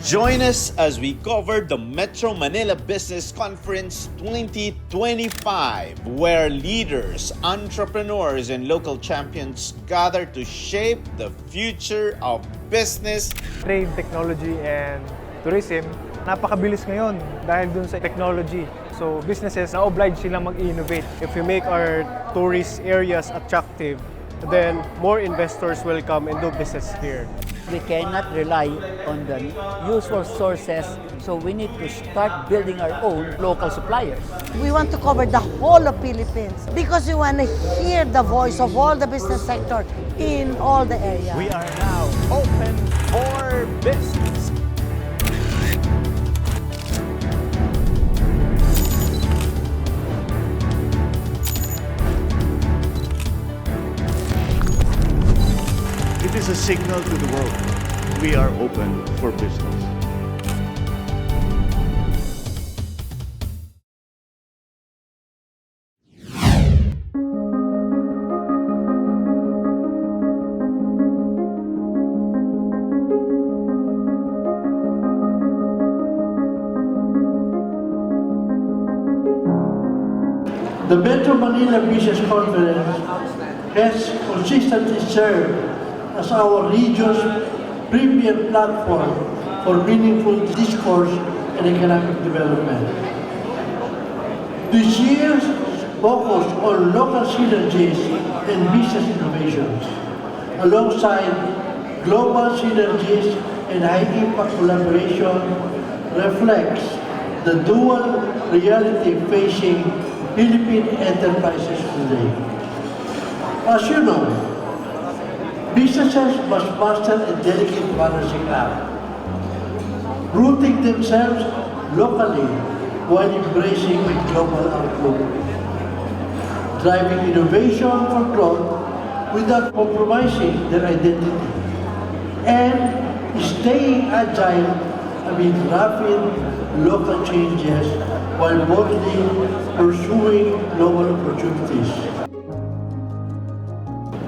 Join us as we cover the Metro Manila Business Conference 2025, where leaders, entrepreneurs, and local champions gather to shape the future of business. Trade, technology, and tourism, napakabilis ngayon dahil dun sa technology. So businesses na-oblige silang mag-innovate. If we make our tourist areas attractive, then more investors will come and do business here. We cannot rely on the usual sources, so we need to start building our own local suppliers. We want to cover the whole of Philippines because we want to hear the voice of all the business sector in all the areas. We are now open for business. It is a signal to the world. We are open for business. The Metro Manila Business Conference has consistently served as our region's premier platform for meaningful discourse and economic development. This year's focus on local synergies and business innovations, alongside global synergies and high-impact collaboration, reflects the dual reality facing Philippine enterprises today. As you know, businesses must master a delicate balancing act, rooting themselves locally while embracing a global outlook, driving innovation for growth without compromising their identity, and staying agile amid rapid local changes while boldly pursuing global opportunities.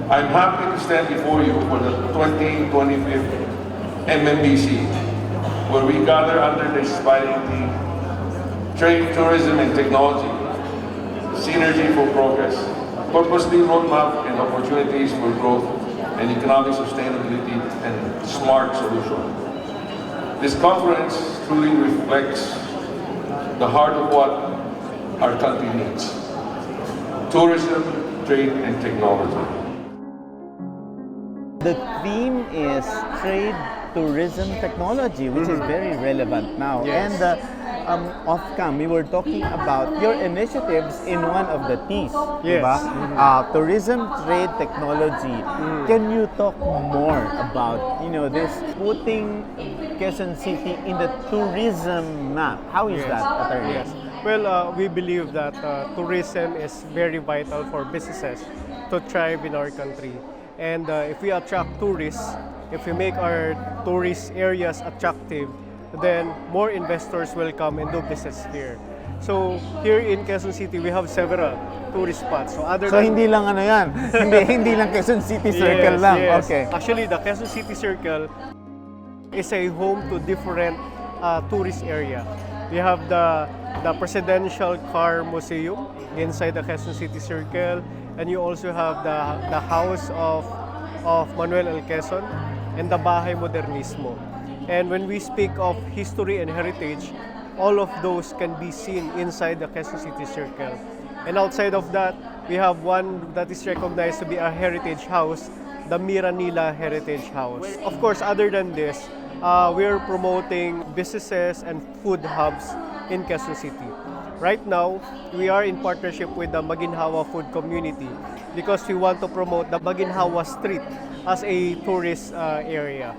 I'm happy to stand before you for the 2025 MMBC, where we gather under the inspiring theme, Trade, Tourism, and Technology, Synergy for Progress, purposely roadmap and opportunities for growth and economic sustainability and smart solutions. This conference truly reflects the heart of what our country needs: tourism, trade, and technology. The theme is trade, tourism, technology, which is very relevant now. Yes. And off-cam, we were talking about your initiatives in one of the T's, Yes. diba? Tourism, trade, technology. Can you talk more about, this putting Quezon City in the tourism map? How is that, Atty? Yes. Well, we believe that tourism is very vital for businesses to thrive in our country. And if we attract tourists, if we make our tourist areas attractive, then more investors will come and do business here. So here in Quezon City, we have several tourist spots. So Hindi lang yan. hindi lang Quezon City Circle lang. Yes. Okay. Actually, the Quezon City Circle is a home to different tourist area. We have the Presidential Car Museum inside the Quezon City Circle, and you also have the house of Manuel L. Quezon and the Bahay Modernismo. And when we speak of history and heritage, all of those can be seen inside the Quezon City Circle. And outside of that, we have one that is recognized to be a heritage house, the Miranila Heritage House. Of course, other than this, we're promoting businesses and food hubs in Quezon City. Right now, we are in partnership with the Maginhawa Food Community because we want to promote the Maginhawa Street as a tourist area.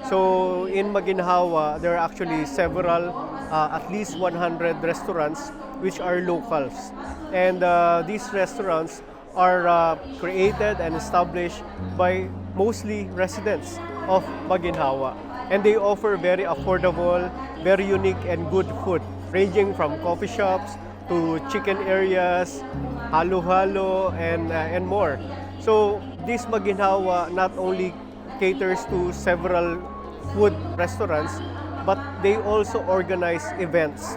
So in Maginhawa, there are actually several, at least 100 restaurants which are locals. And these restaurants are created and established by mostly residents of Maginhawa. And they offer very affordable, very unique and good food, ranging from coffee shops to chicken areas, halo-halo, and more. So this Maginhawa not only caters to several food restaurants, but they also organize events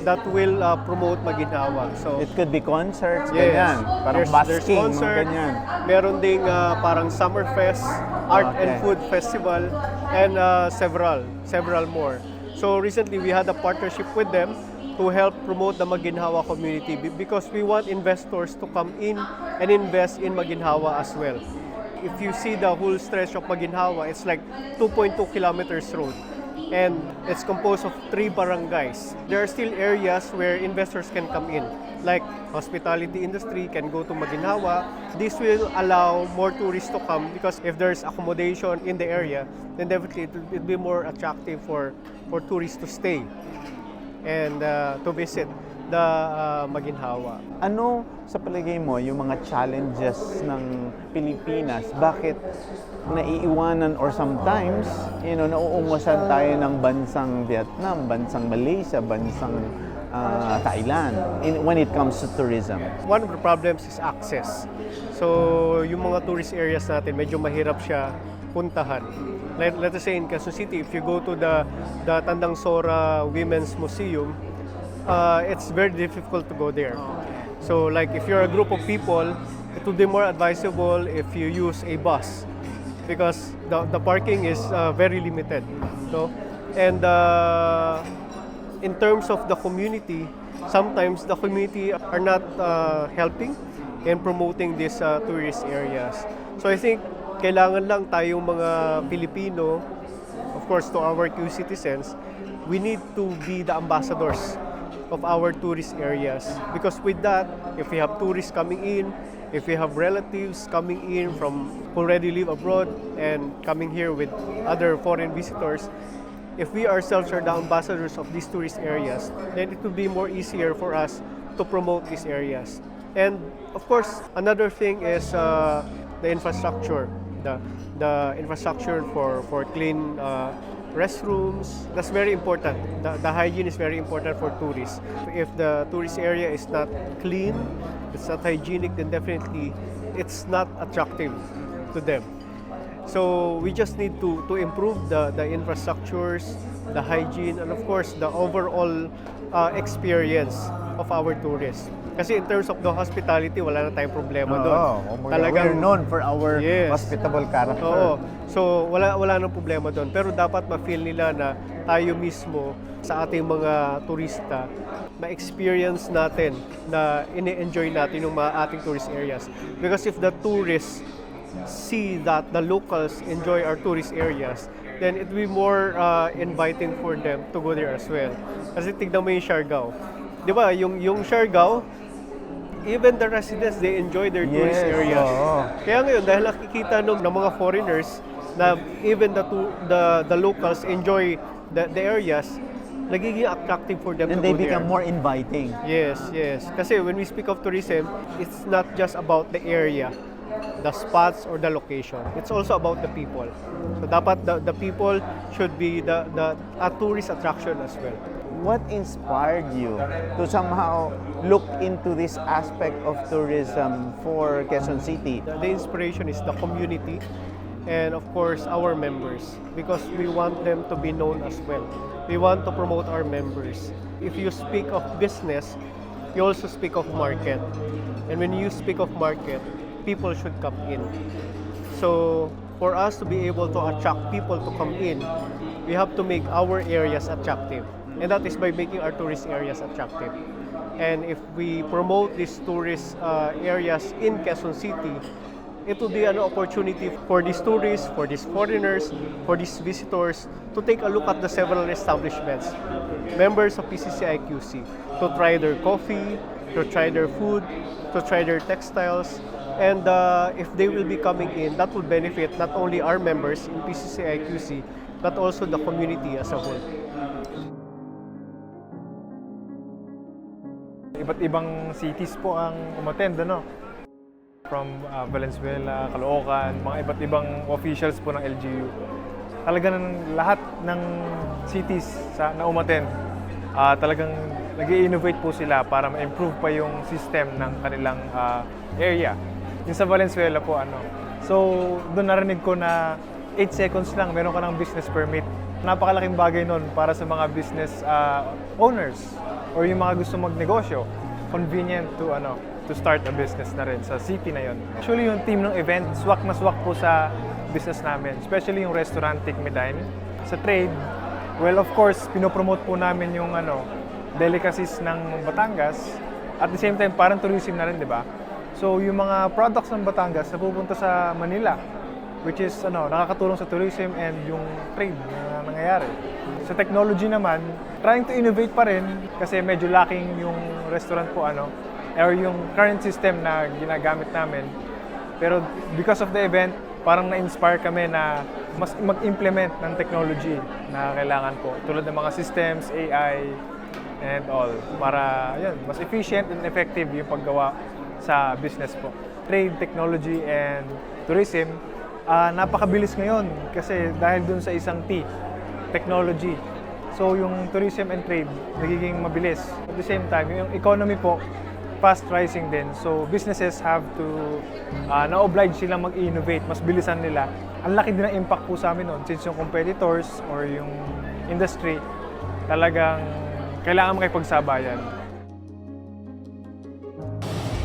that will promote maginhawa. So It could be concerts, yes, ganyan. Parang there's busking, mga concert, ganyan. meron ding parang summer fest, art and Okay. food festival, and several more. So recently we had a partnership with them to help promote the Maginhawa community because we want investors to come in and invest in Maginhawa as well. If you see the whole stretch of Maginhawa, it's like 2.2 kilometers road. And it's composed of 3 barangays. There are still areas where investors can come in, like hospitality industry can go to Maginhawa. This will allow more tourists to come because if there's accommodation in the area, then definitely it will be more attractive for tourists to stay and to visit the Maginhawa. Ano sa palagay mo yung mga challenges ng Pilipinas? Bakit naiiwanan or sometimes, nauungusan tayo ng bansang Vietnam, bansang Malaysia, bansang Thailand when it comes to tourism? One of the problems is access. So, yung mga tourist areas natin, medyo mahirap siya puntahan. Let us say in Quezon City, if you go to the Tandang Sora Women's Museum, it's very difficult to go there. So like if you're a group of people, it would be more advisable if you use a bus because the parking is very limited. No? And in terms of the community, sometimes the community are not helping in promoting these tourist areas. So I think kailangan lang tayong mga Pilipino, of course to our QC citizens, we need to be the ambassadors of our tourist areas because with that, if we have tourists coming in, if we have relatives coming in from who already live abroad and coming here with other foreign visitors, if we ourselves are the ambassadors of these tourist areas, then it will be more easier for us to promote these areas. And of course, another thing is the infrastructure, the infrastructure for clean restrooms. That's very important. The hygiene is very important for tourists. If the tourist area is not clean, it's not hygienic, then definitely it's not attractive to them. So we just need to improve the infrastructures, the hygiene, and of course the overall experience of our tourists. Kasi in terms of the hospitality, wala na tayong problema doon. We're known for our Yes. hospitable character. Oo. So wala nang problema doon. Pero dapat ma-feel nila na tayo mismo sa ating mga turista, ma-experience natin na ini-enjoy natin yung mga ating tourist areas. Because if the tourists see that the locals enjoy our tourist areas, then it will be more inviting for them to go there as well. Kasi tignan mo yung Siargao. Di ba, yung Siargao, even the residents, they enjoy their tourist areas. Kaya ngayon, dahil nakikita ng mga foreigners na even the locals enjoy the areas, nagiging attractive for them And to they go there. become more inviting. Yes. Kasi when we speak of tourism, it's not just about the area, the spots or the location. It's also about the people. So dapat the people should be a tourist attraction as well. What inspired you to somehow look into this aspect of tourism for Quezon City? The inspiration is the community and of course our members because we want them to be known as well. We want to promote our members. If you speak of business, you also speak of market. And when you speak of market, people should come in. So for us to be able to attract people to come in, we have to make our areas attractive. And that is by making our tourist areas attractive. And if we promote these tourist areas in Quezon City, it will be an opportunity for these tourists, for these foreigners, for these visitors to take a look at the several establishments, members of PCCI-QC, to try their coffee, to try their food, to try their textiles. And if they will be coming in, that will benefit not only our members in PCCI-QC, but also the community as a whole. Iba't ibang cities po ang umattend, no? From Valenzuela, Caloocan, mga iba't ibang officials po ng LGU. Talagang lahat ng cities na umattend, talagang nag-i-innovate po sila para ma-improve pa yung system ng kanilang area. Yung sa Valenzuela po, so doon narinig ko na 8 seconds lang, meron ka ng business permit Napakalaking bagay nun para sa mga business owners or yung mga gusto magnegosyo. Convenient to start a business na rin sa city na yon. Actually, yung team ng event, swak na swak po sa business namin. Especially yung restaurant Take Me Dine. Sa trade, well, of course, pinopromote po namin yung delicacies ng Batangas. At the same time, parang tourism na rin, di ba? So, yung mga products ng Batangas na pupunta sa Manila, which is nakakatulong sa tourism and yung trade na nangyayari. Sa technology naman, trying to innovate pa rin kasi medyo lacking yung restaurant po or yung current system na ginagamit namin. Pero because of the event, parang na-inspire kami na mas mag-implement ng technology na kailangan po. Tulad ng mga systems, AI, and all. Para mas efficient and effective yung paggawa sa business po. Trade, technology, and tourism, napakabilis ngayon kasi dahil dun sa isang T, technology. So yung tourism and trade, nagiging mabilis. At the same time, yung economy po, fast rising din. So businesses have to, na-oblige silang mag-innovate, mas bilisan nila. Ang laki din ng impact po sa amin nun since yung competitors or yung industry, talagang kailangan makipagsabayan.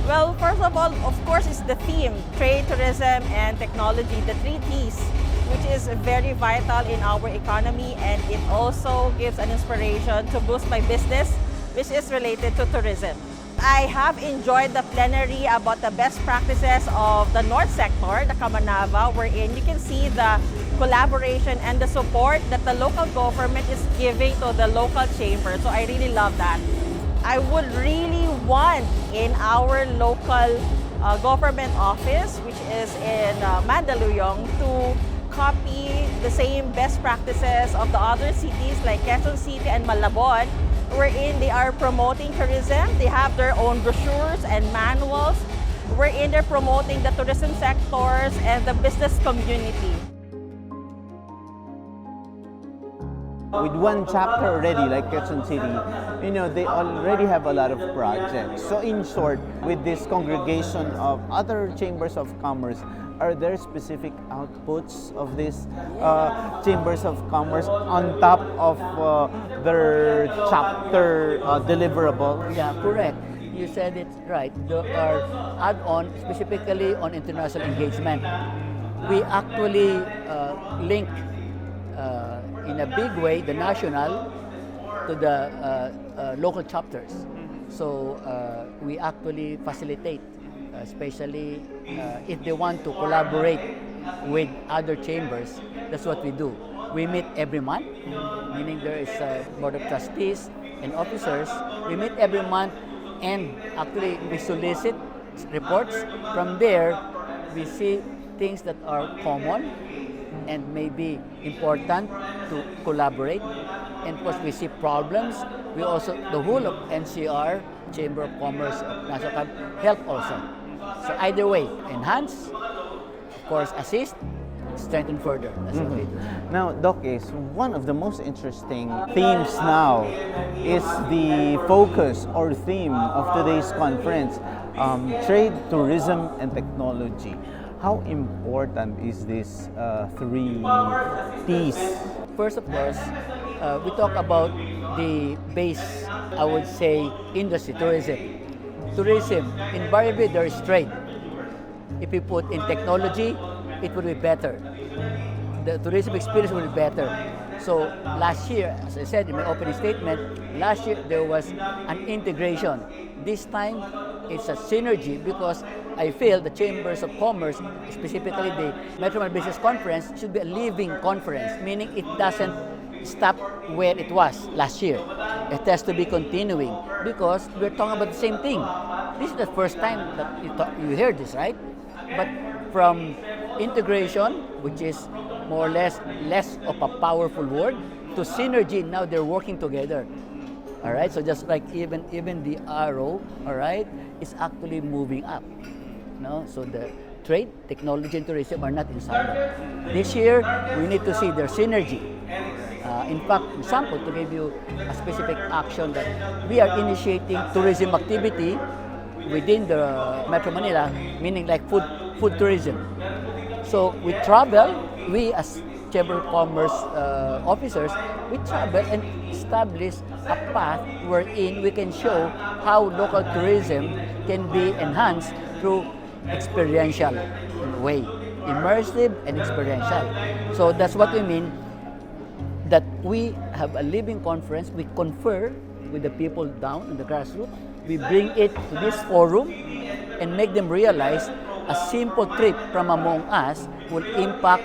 Well, first of all, of course, is the theme, trade, tourism, and technology, the 3 T's, which is very vital in our economy, and it also gives an inspiration to boost my business, which is related to tourism. I have enjoyed the plenary about the best practices of the North Sector, the Kamanava, wherein you can see the collaboration and the support that the local government is giving to the local chamber. So I really love that. I would really want in our local government office, which is in Mandaluyong, to copy the same best practices of the other cities like Quezon City and Malabon, wherein they are promoting tourism. They have their own brochures and manuals, wherein they're promoting the tourism sectors and the business community. With one chapter already, like Quezon City, they already have a lot of projects. So in short, with this congregation of other chambers of commerce, are there specific outputs of these chambers of commerce on top of their chapter deliverable? Yeah, correct. You said it right. There are add-on specifically on international engagement. We actually link in a big way the national to the local chapters. So we actually facilitate, especially if they want to collaborate with other chambers. That's what we do. We meet every month, meaning there is a board of trustees and officers. We meet every month and actually we solicit reports. From there, we see things that are common and maybe important to collaborate. And of course, we see problems. We also, the whole of NCR, Chamber of Commerce of National Camp, help also. So either way, enhance, of course, assist, strengthen further. That's what we do. Now, Doc, is one of the most interesting themes now is the focus or theme of today's conference, trade, tourism, and technology. How important is this 3 T's? First, of course, we talk about the base, I would say, industry, tourism. Tourism, invariably there is trade. If we put in technology, it would be better. The tourism experience will be better. So last year, as I said in my opening statement, last year there was an integration. This time, it's a synergy because I feel the Chambers of Commerce, specifically the Metro Manila Business Conference, should be a living conference, meaning it doesn't stop where it was last year. It has to be continuing because we're talking about the same thing. This is the first time that you hear this, right? But from integration, which is more or less of a powerful word, to synergy, now they're working together. All right, so just like even the arrow, all right, is actually moving up. No, so the trade, technology, and tourism are not in silo. This year, we need to see their synergy. In fact, example, to give you a specific action that we are initiating tourism activity within the Metro Manila, meaning like food tourism. So we travel, we as Chamber of Commerce officers, we travel and establish a path wherein we can show how local tourism can be enhanced through experiential way, immersive and experiential. So that's what we mean that we have a living conference, we confer with the people down in the grassroots, we bring it to this forum and make them realize a simple trip from among us will impact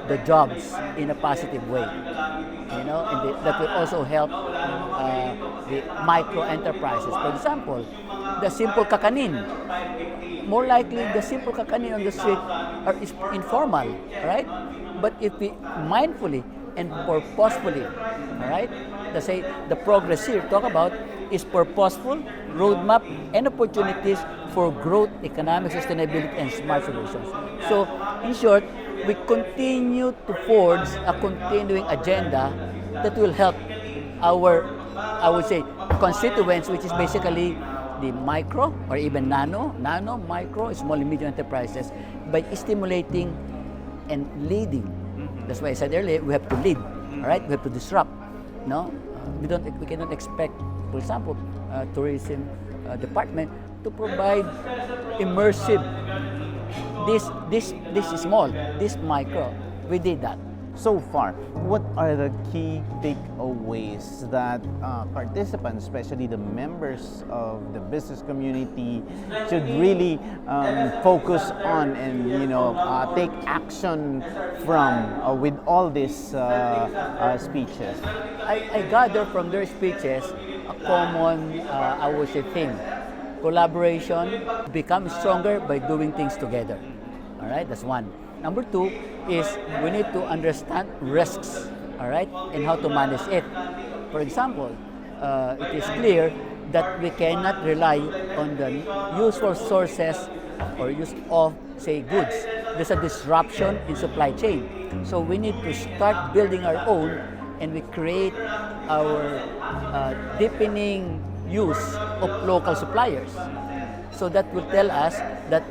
the jobs in a positive way. You know, and that will also help the micro enterprises. For example, the simple kakanin. More likely, the simple kakanin on the street is informal, right? But if we mindfully and purposefully, all right? Let's say the progress here talk about is purposeful, roadmap, and opportunities for growth, economic sustainability, and smart solutions. So, in short, we continue to forge a continuing agenda that will help our, I would say, constituents, which is basically the micro or even nano, micro, small and medium enterprises, by stimulating and leading. That's why I said earlier, we have to lead, all right? We have to disrupt. No, we cannot expect, for example, tourism department to provide immersive. This is small, this micro. We did that. So far, what are the key takeaways that participants, especially the members of the business community, should really focus on and take action from with all these speeches? I gather from their speeches a common, I would say, theme. Collaboration becomes stronger by doing things together. All right, that's one. Number two is we need to understand risks, all right, and how to manage it. For example, it is clear that we cannot rely on the usual sources or use of, say, goods. There's a disruption in supply chain. So we need to start building our own, and we create our deepening use of local suppliers. So that will tell us that,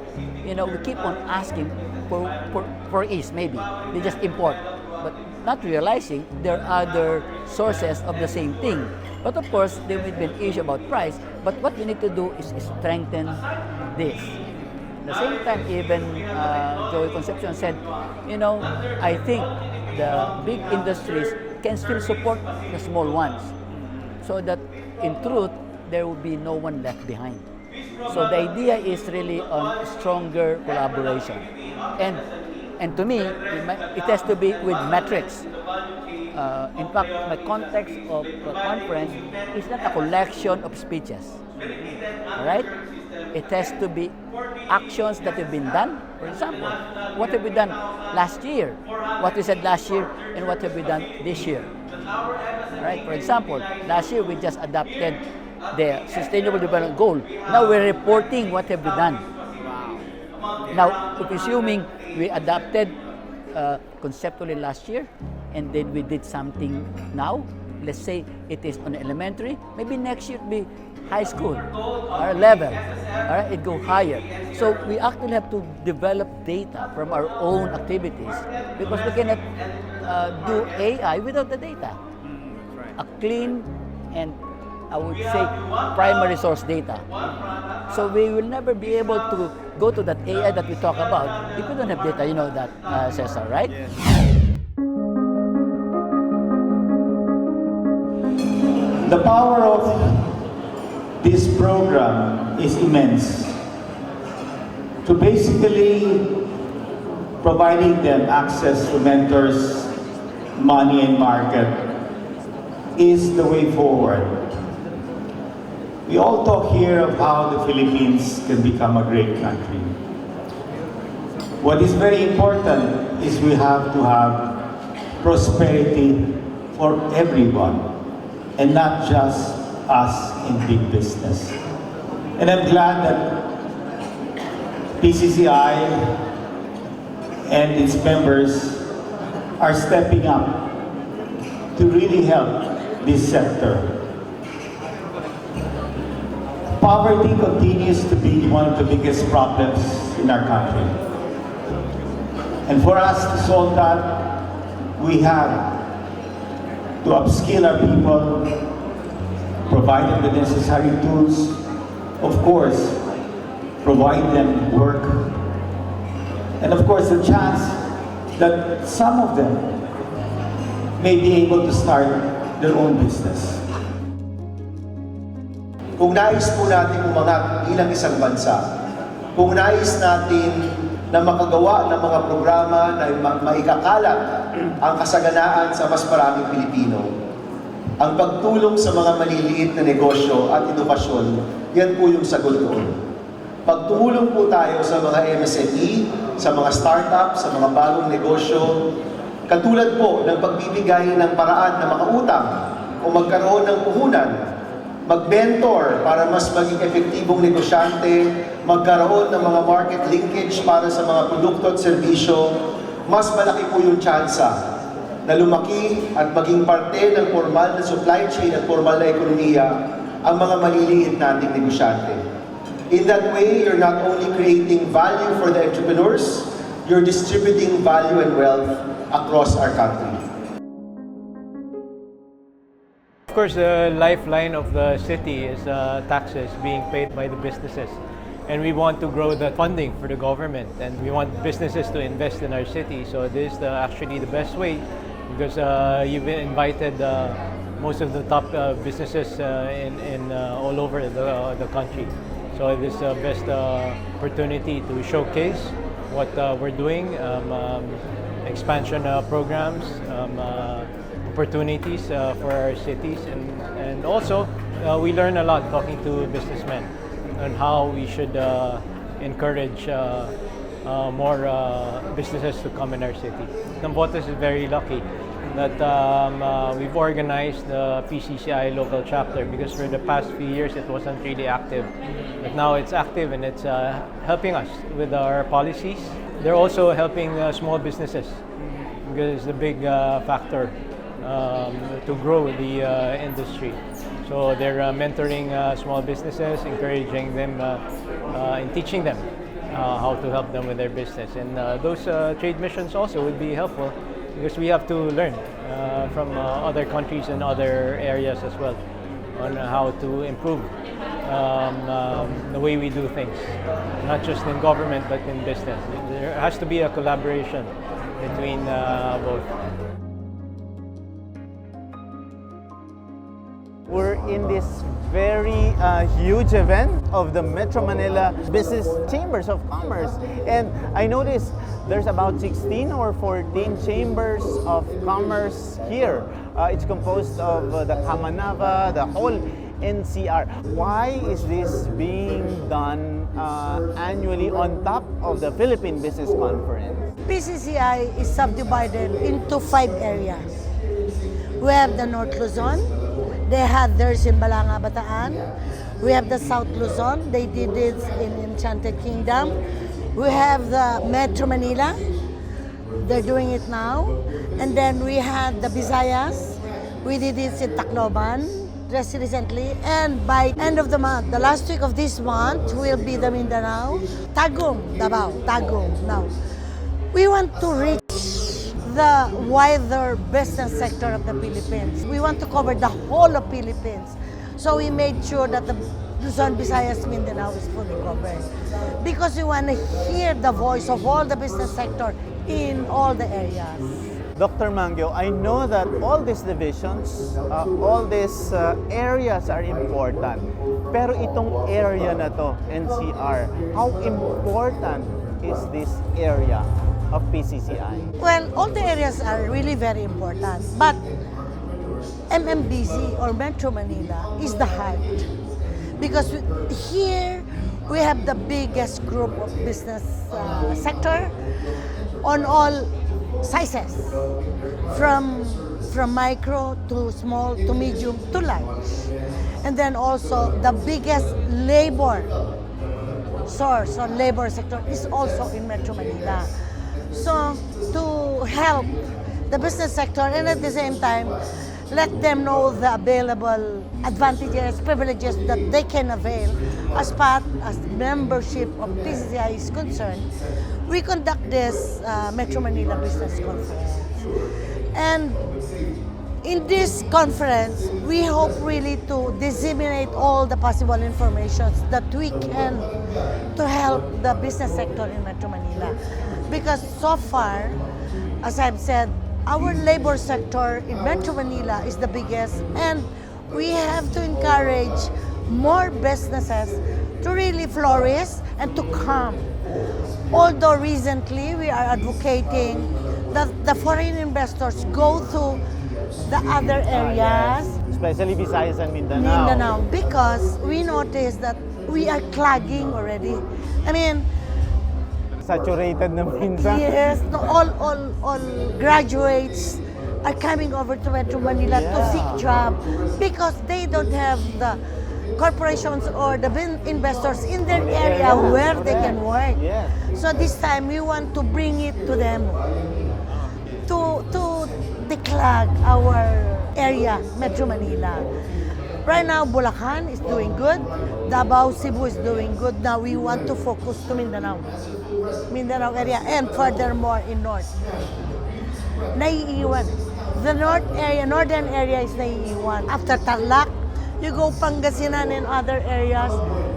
we keep on asking for ease, maybe. They just import, but not realizing there are other sources of the same thing. But of course, there will be an issue about price, but what we need to do is strengthen this. At the same time, even Joey Concepcion said, I think the big industries can still support the small ones, so that in truth, there will be no one left behind. So the idea is really on stronger collaboration. And to me, it has to be with metrics. In fact, my context of the conference is not a collection of speeches. All right? It has to be actions that have been done. For example, what have we done last year? What we said last year and what have we done this year? All right? For example, last year we just adopted the Sustainable Development Goal. Now we're reporting what have we done. Now, assuming we adopted conceptually last year, and then we did something now, let's say it is on elementary, maybe next year it be high school, or level, all right, it go higher. So we actually have to develop data from our own activities, because we cannot do AI without the data. A clean and, I would say, primary source data. So we will never be able to go to that AI that we talk about if we don't have data. You know that, Cesar, right? Yes. The power of this program is immense. To basically providing them access to mentors, money and market is the way forward. We all talk here of how the Philippines can become a great country. What is very important is we have to have prosperity for everyone, and not just us in big business. And I'm glad that PCCI and its members are stepping up to really help this sector. Poverty continues to be one of the biggest problems in our country. And for us to solve that, we have to upskill our people, provide them with necessary tools, of course, provide them work, and of course the chance that some of them may be able to start their own business. Kung nais po natin umangat bilang isang bansa, kung nais natin na makagawa ng mga programa na maikakalat ang kasaganaan sa mas maraming Pilipino, ang pagtulong sa mga maliliit na negosyo at edukasyon, yan po yung sagot doon. Pagtulong po tayo sa mga MSME, sa mga startup, sa mga bagong negosyo, katulad po ng pagbibigay ng paraan na makautang o magkaroon ng puhunan, mag-mentor para mas maging epektibong negosyante, magkaroon ng mga market linkage para sa mga produkto at serbisyo, mas malaki po yung tsansa na lumaki at maging parte ng formal na supply chain at formal na ekonomiya ang mga maliliit nating negosyante. In that way, you're not only creating value for the entrepreneurs, you're distributing value and wealth across our country. Of course, the lifeline of the city is taxes being paid by the businesses. And we want to grow the funding for the government, and we want businesses to invest in our city. So this is actually the best way, because you've invited most of the top businesses in all over the country. So this is the best opportunity to showcase what we're doing, expansion programs, opportunities for our cities, and also we learn a lot talking to businessmen on how we should encourage more businesses to come in our city. Nambotas is very lucky that we've organized the PCCI local chapter, because for the past few years it wasn't really active. But now it's active, and it's helping us with our policies. They're also helping small businesses, because it's a big factor to grow the industry. So they're mentoring small businesses, encouraging them and teaching them how to help them with their business. And those trade missions also would be helpful, because we have to learn from other countries and other areas as well on how to improve the way we do things, not just in government but in business. There has to be a collaboration between both. We're in this very huge event of the Metro Manila Business Chambers of Commerce, and I noticed there's about 16 or 14 chambers of commerce here. It's composed of the Kamanava, the whole NCR. Why is this being done annually on top of the Philippine Business Conference? PCCI is subdivided into 5 areas. We have the North Luzon. They had theirs in Balanga, Bataan. We have the South Luzon. They did it in Enchanted Kingdom. We have the Metro Manila. They're doing it now. And then we had the Visayas. We did it in Tacloban just recently. And by end of the month, the last week of this month, will be the Mindanao. Tagum, Davao, Tagum. Now, we want to reach the wider business sector of the Philippines. We want to cover the whole of Philippines. So we made sure that the Luzon, Visayas, Mindanao is fully covered. Because we want to hear the voice of all the business sector in all the areas. Dr. Mangio, I know that all these divisions, all these areas are important. Pero itong area na to, NCR, how important is this area of PCCI? Well, all the areas are really very important, but MMBC or Metro Manila is the heart, because here we have the biggest group of business sector on all sizes, from micro to small to medium to large, and then also the biggest labor source or labor sector is also in Metro Manila. So, to help the business sector and at the same time, let them know the available advantages, privileges that they can avail as part, as membership of PCCI is concerned, we conduct this Metro Manila Business Conference. And in this conference, we hope really to disseminate all the possible information that we can to help the business sector in Metro Manila. Because so far, as I've said, our labor sector in Metro Manila is the biggest, and we have to encourage more businesses to really flourish and to come. Although recently we are advocating that the foreign investors go to the other areas, Especially Visayas and Mindanao. because we noticed that we are clagging already. I mean, Saturated na minsan. yes, no, all graduates are coming over to Metro Manila to seek job because they don't have the corporations or the investors in their area where they can work. Yes. So this time we want to bring it to them to declag our area, Metro Manila. Right now, Bulacan is doing good. Davao, Cebu is doing good. Now we want to focus to Mindanao area, and furthermore in North. Naiiwan. The northern area is naiiwan. After Tarlac, you go Pangasinan and other areas,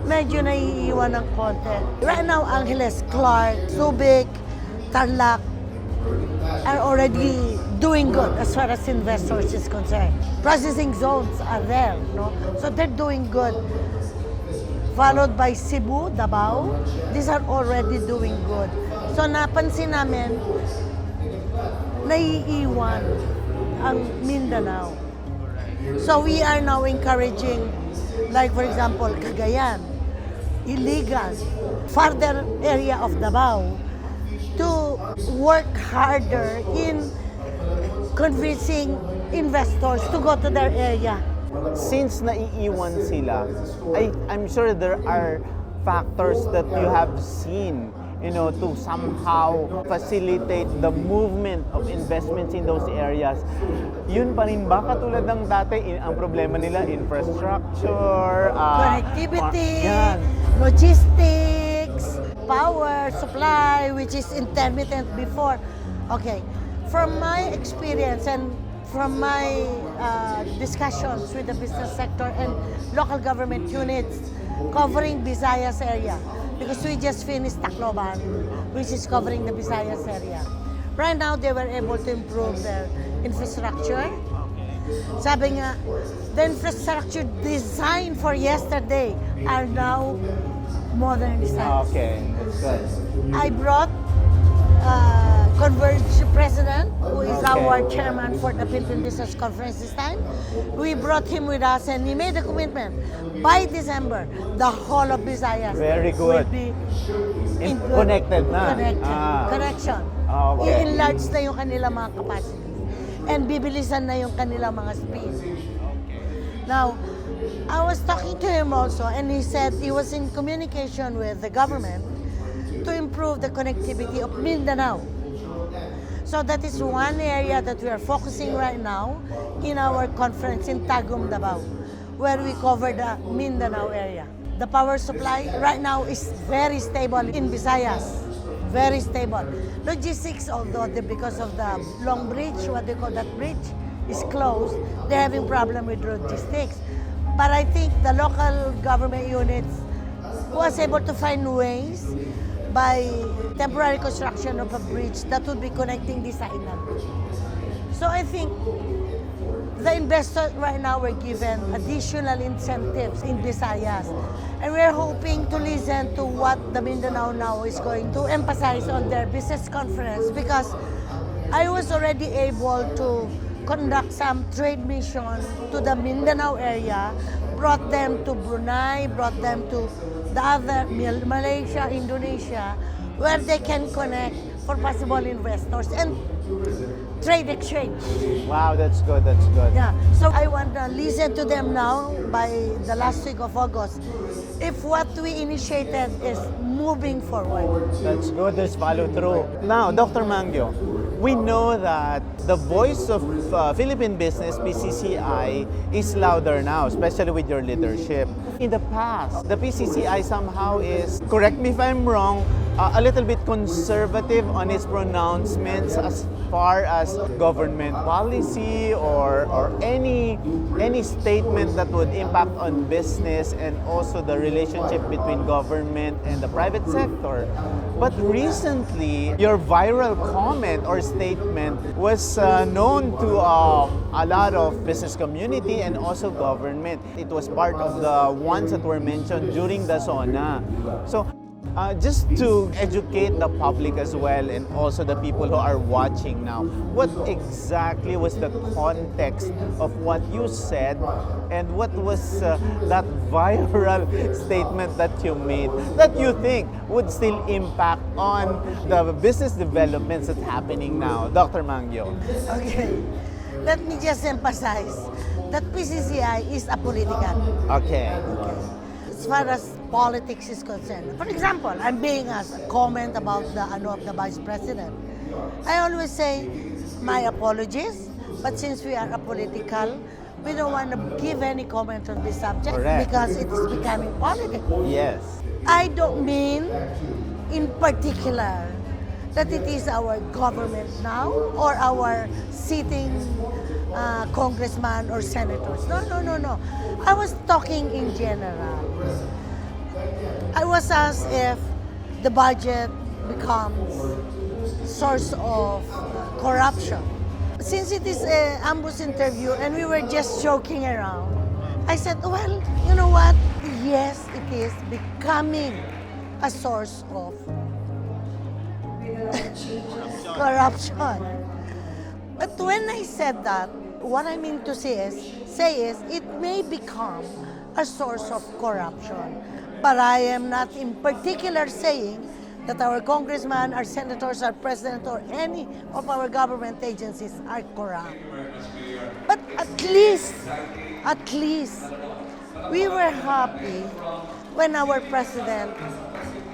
medyo naiiwan ng konti. Right now, Angeles, Clark, Subic, Tarlac are already doing good as far as investors is concerned. Processing zones are there, no? So they're doing good. Followed by Cebu, Davao, these are already doing good. So napansin namin, naiiwan ang Mindanao. So we are now encouraging, like for example, Cagayan, Iligan, farther area of Davao, to work harder in convincing investors to go to their area. Since naiiwan sila, I'm sure there are factors that you have seen, to somehow facilitate the movement of investments in those areas. Yun pa rin ba katulad ng dati, ang problema nila, infrastructure, connectivity, logistics, power supply, which is intermittent before. Okay, from my experience and from my discussions with the business sector and local government units covering Visayas area, because we just finished Tacloban, which is covering the Visayas area. Right now, they were able to improve their infrastructure. Sabi nga, the infrastructure designed for yesterday are now modernized. Okay, that's good. I brought Converge President, who is our chairman for the Philippine Business Conference this time. We brought him with us and he made a commitment. By December, the whole of Visayas Very will good. be Connected na. Connection. Okay. I-enlarge na yung kanilang mga capacity. And bibilisan na yung kanilang mga speed. Now, I was talking to him also and he said he was in communication with the government to improve the connectivity of Mindanao. So that is one area that we are focusing right now in our conference in Tagum, Davao, where we cover the Mindanao area. The power supply right now is very stable in Visayas, very stable. Logistics, although because of the long bridge, what they call that bridge, is closed, they're having problem with logistics. But I think the local government units was able to find ways by temporary construction of a bridge that would be connecting this island. So I think the investors right now were given additional incentives in Visayas. And we're hoping to listen to what the Mindanao now is going to emphasize on their business conference, because I was already able to conduct some trade mission to the Mindanao area, brought them to Brunei, brought them to the other, Malaysia, Indonesia, where they can connect for possible investors and trade exchange. Wow, that's good, that's good. Yeah, so I want to listen to them now by the last week of August. If what we initiated is moving forward. That's good. There's follow through. Now, Dr. Mangio, we know that the voice of Philippine business, PCCI, is louder now, especially with your leadership. In the past, the PCCI somehow is, correct me if I'm wrong, a little bit conservative on its pronouncements as far as government policy or any statement that would impact on business and also the relationship between government and the private sector. But recently, your viral comment or statement was known to a lot of business community and also government. It was part of the ones that were mentioned during the SONA. So, just to educate the public as well and also the people who are watching now, what exactly was the context of what you said and what was that viral statement that you made that you think would still impact on the business developments that's happening now? Dr. Mangio. Okay, let me just emphasize that PCCI is apolitical. Okay. As far as politics is concerned. For example, I'm being asked a comment about the Vice President. I always say, my apologies, but since we are apolitical, we don't want to give any comment on this subject. Correct. Because it is becoming political. Yes. I don't mean in particular that it is our government now or our sitting congressman or senators. No. I was talking in general. I was asked if the budget becomes source of corruption. Since it is an ambush interview and we were just joking around, I said, well, you know what? Yes, it is becoming a source of corruption. But when I said that, what I mean to say is it may become a source of corruption. But I am not in particular saying that our congressmen, our senators, our president, or any of our government agencies are corrupt. But at least, we were happy when our president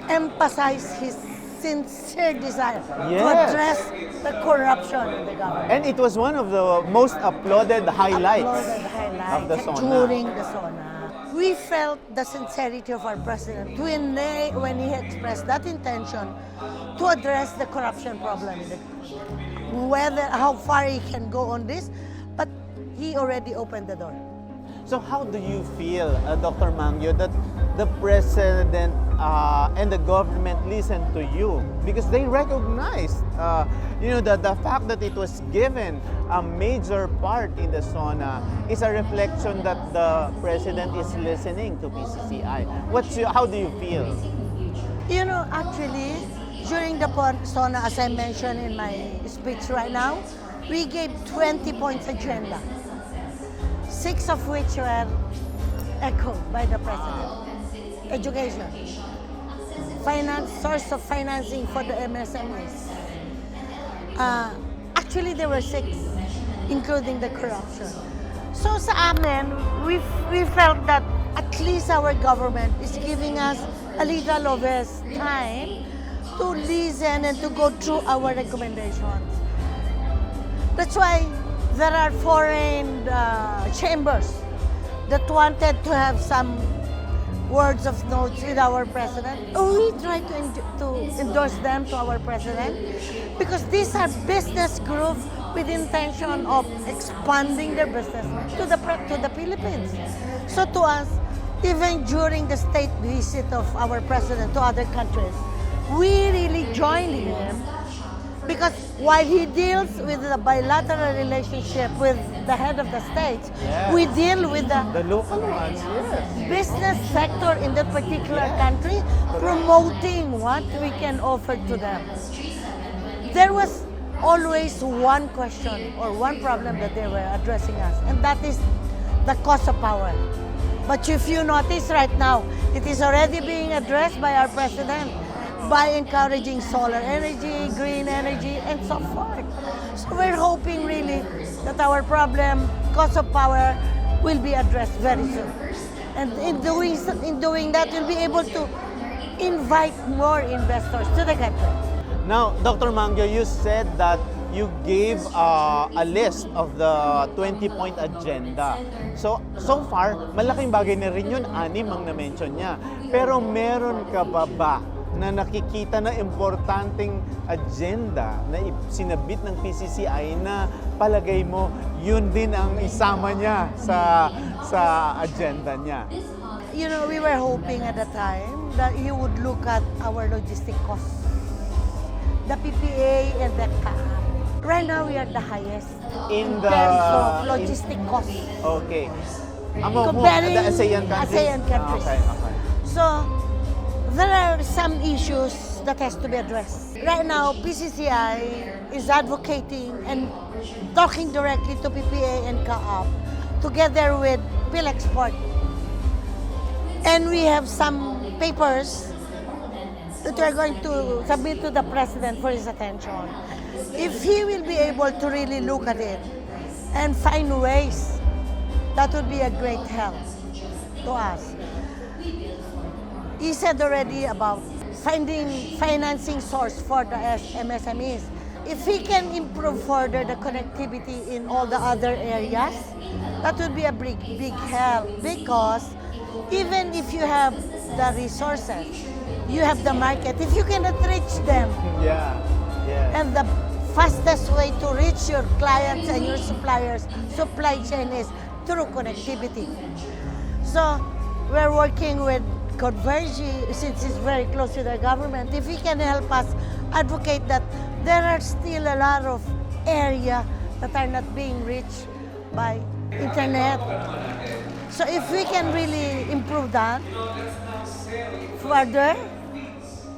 emphasized his sincere desire to address the corruption in the government. And it was one of the most applauded highlights of the SONA. During the SONA. We felt the sincerity of our president when he expressed that intention to address the corruption problem in the country. How far he can go on this, but he already opened the door. So how do you feel, Dr. Mangio, that the president and the government listened to you? Because they recognized, the fact that it was given a major part in the SONA is a reflection that the president is listening to PCCI. How do you feel? Actually, during the SONA, as I mentioned in my speech right now, we gave 20 points agenda. 6 of which were echoed by the president. Education, source of financing for the MSMEs. Actually, there were 6, including the corruption. So sa amin, we felt that at least our government is giving us a little of his time to listen and to go through our recommendations. That's why there are foreign chambers that wanted to have some words of notes with our president. We try to endorse them to our president because these are business groups with intention of expanding their business to the Philippines. So to us, even during the state visit of our president to other countries, we really joined him. Because while he deals with the bilateral relationship with the head of the states, we deal with the local ones, business sector in that particular country, promoting what we can offer to them. There was always one question or one problem that they were addressing us, and that is the cost of power. But if you notice right now, it is already being addressed by our president, by encouraging solar energy, green energy, and so forth. So we're hoping really that our problem, cost of power, will be addressed very soon. And in doing that, we'll be able to invite more investors to the country. Now, Dr. Mangio, you said that you gave a list of the 20-point agenda. So far, malaking bagay na rin yun, 6 ang na-mention niya. Pero meron ka ba na nakikita na importanteng agenda na sinabit ng PCCI na palagay mo yun din ang isama niya sa agenda niya? You know, we were hoping at the time that you would look at our logistic costs, the PPA and the CAP. Right now, we are the highest In terms of logistic costs. Okay. Comparing the ASEAN countries? ASEAN countries. Okay. So, there are some issues that has to be addressed. Right now, PCCI is advocating and talking directly to PPA and CAAP together with PhilExport. And we have some papers that we're going to submit to the President for his attention. If he will be able to really look at it and find ways, that would be a great help to us. He said already about finding financing source for the MSMEs. If he can improve further the connectivity in all the other areas, that would be a big help, because even if you have the resources, you have the market, if you cannot reach them, and the fastest way to reach your clients and your suppliers, supply chain, is through connectivity. So we're working with Convergi, since it's very close to the government. If he can help us advocate that there are still a lot of areas that are not being reached by internet. So if we can really improve that further,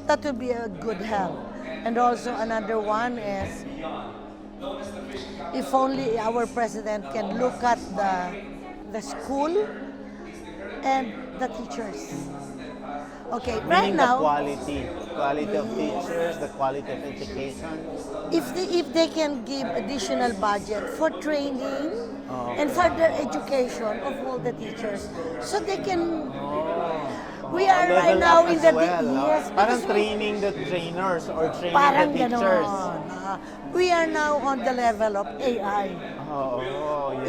that would be a good help. And also another one is, if only our president can look at the school and the teachers. Okay, right Meaning now, the quality of teachers, the quality of education. if they can give additional budget for training and further education of all the teachers, so they can. We are right now in the Parang training the trainers or training the teachers. We are now on the level of AI.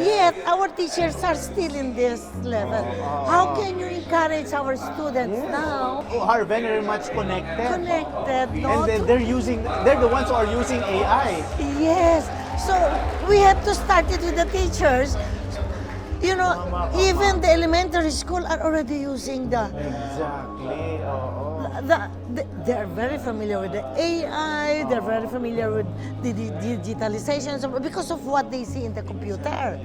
Yes. Yet our teachers are still in this level. How can you encourage our students now? Are very much connected. No? And they're the ones who are using AI. Yes. So we have to start it with the teachers. You know, even the elementary school are already using the. Exactly. They're very familiar with the AI. They're very familiar with the digitalization because of what they see in the computer.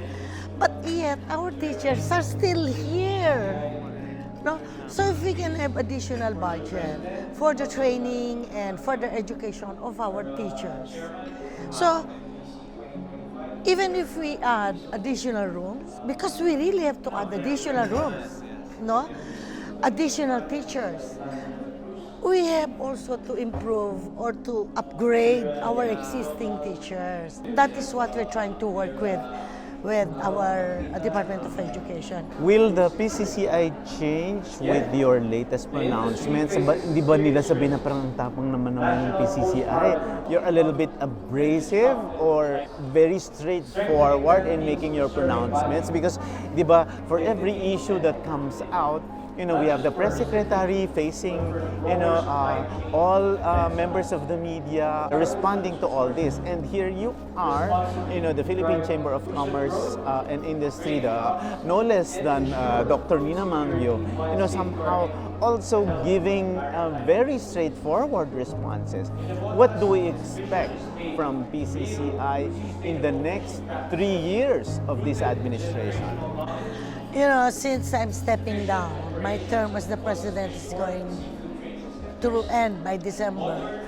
But yet our teachers are still here. No? So if we can have additional budget for the training and further education of our teachers. So even if we add additional rooms, because we really have to add additional rooms, no? Additional teachers. We have also to improve or to upgrade our existing teachers. That is what we're trying to work with our Department of Education. Will the PCCI change with your latest pronouncements? Di ba nila sabihin na parang tapang naman yung PCCI? You're a little bit abrasive or very straightforward in making your pronouncements? Because, di ba, for every issue that comes out, you know, we have the press secretary facing, you know, all members of the media responding to all this. And here you are, you know, the Philippine Chamber of Commerce and Industry, no less than Dr. Nina Mangio, you know, somehow also giving very straightforward responses. What do we expect from PCCI in the next 3 years of this administration? You know, since I'm stepping down, my term as the president is going to end by December.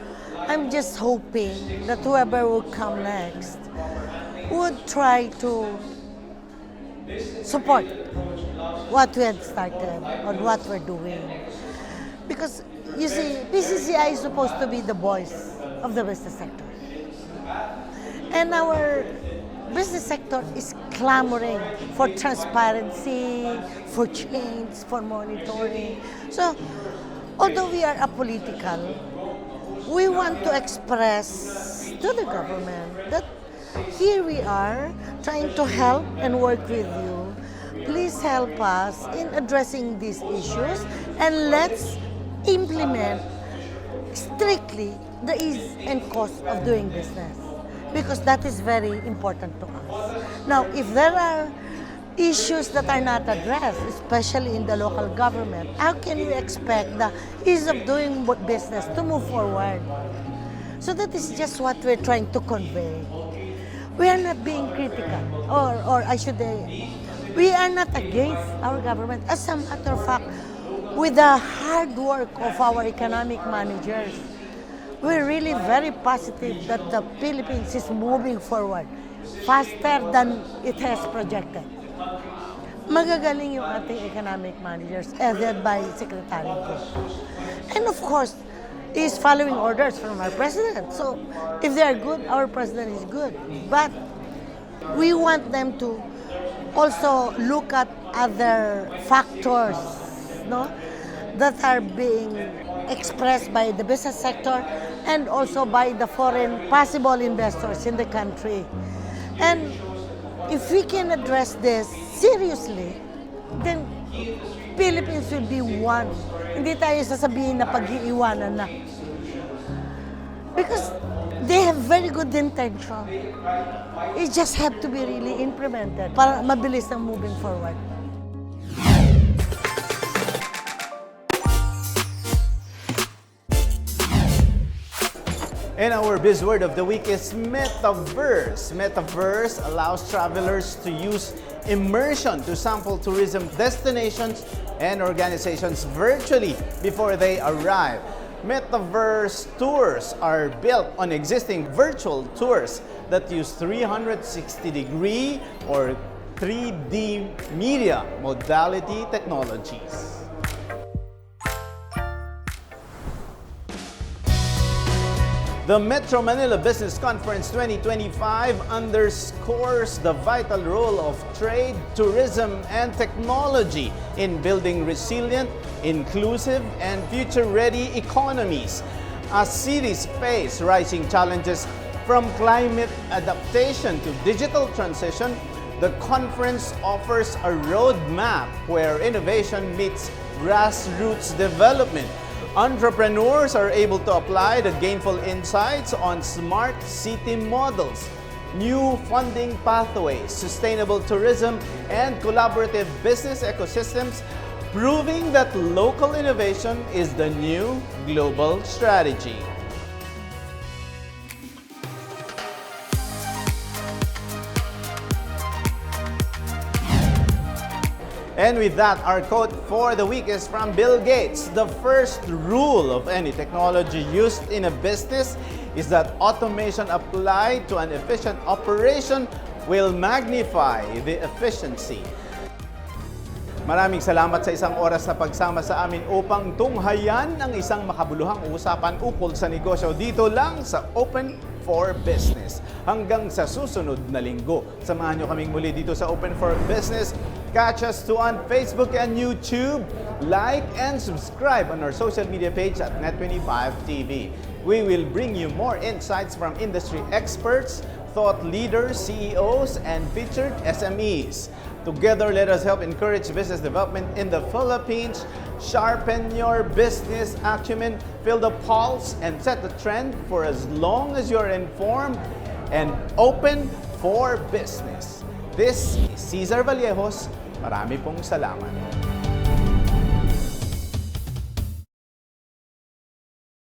I'm just hoping that whoever will come next would try to support what we had started or what we're doing. Because, you see, PCCI is supposed to be the voice of the business sector. And our business sector is clamoring for transparency, for change, for monitoring. So, although we are apolitical, we want to express to the government that here we are trying to help and work with you. Please help us in addressing these issues and let's implement strictly the ease and cost of doing business, because that is very important to us. Now, if there are issues that are not addressed, especially in the local government, how can we expect the ease of doing business to move forward? So that is just what we're trying to convey. We are not being critical, or I should say, we are not against our government. As a matter of fact, with the hard work of our economic managers, we're really very positive that the Philippines is moving forward faster than it has projected. Magagaling yung ating economic managers, headed by Secretary ko. And of course, is following orders from our president. So, if they are good, our president is good. But we want them to also look at other factors, no, that are being expressed by the business sector and also by the foreign possible investors in the country. And if we can address this seriously, then Philippines will be one. Hindi tayo sasabihin na pag-iiwanan na. Because they have very good intention. It just have to be really implemented para mabilis ang moving forward. And our buzzword of the week is Metaverse. Metaverse allows travelers to use immersion to sample tourism destinations and organizations virtually before they arrive. Metaverse tours are built on existing virtual tours that use 360-degree or 3D media modality technologies. The Metro Manila Business Conference 2025 underscores the vital role of trade, tourism, and technology in building resilient, inclusive, and future-ready economies. As cities face rising challenges from climate adaptation to digital transition, the conference offers a roadmap where innovation meets grassroots development. Entrepreneurs are able to apply the gainful insights on smart city models, new funding pathways, sustainable tourism, and collaborative business ecosystems, proving that local innovation is the new global strategy. And with that, our quote for the week is from Bill Gates. The first rule of any technology used in a business is that automation applied to an efficient operation will magnify the efficiency. Maraming salamat sa isang oras na pagsama sa amin upang tunghayan ang isang makabuluhang usapan ukol sa negosyo dito lang sa Open for Business. Hanggang sa susunod na linggo, samahan nyo kaming muli dito sa Open for Business. Catch us too on Facebook and YouTube. Like and subscribe on our social media page at Net25TV. We will bring you more insights from industry experts, thought leaders, CEOs, and featured SMEs. Together, let us help encourage business development in the Philippines. Sharpen your business acumen, feel the pulse, and set the trend for as long as you're informed and open for business. This is Cesar Vallejos. Marami pong salamat.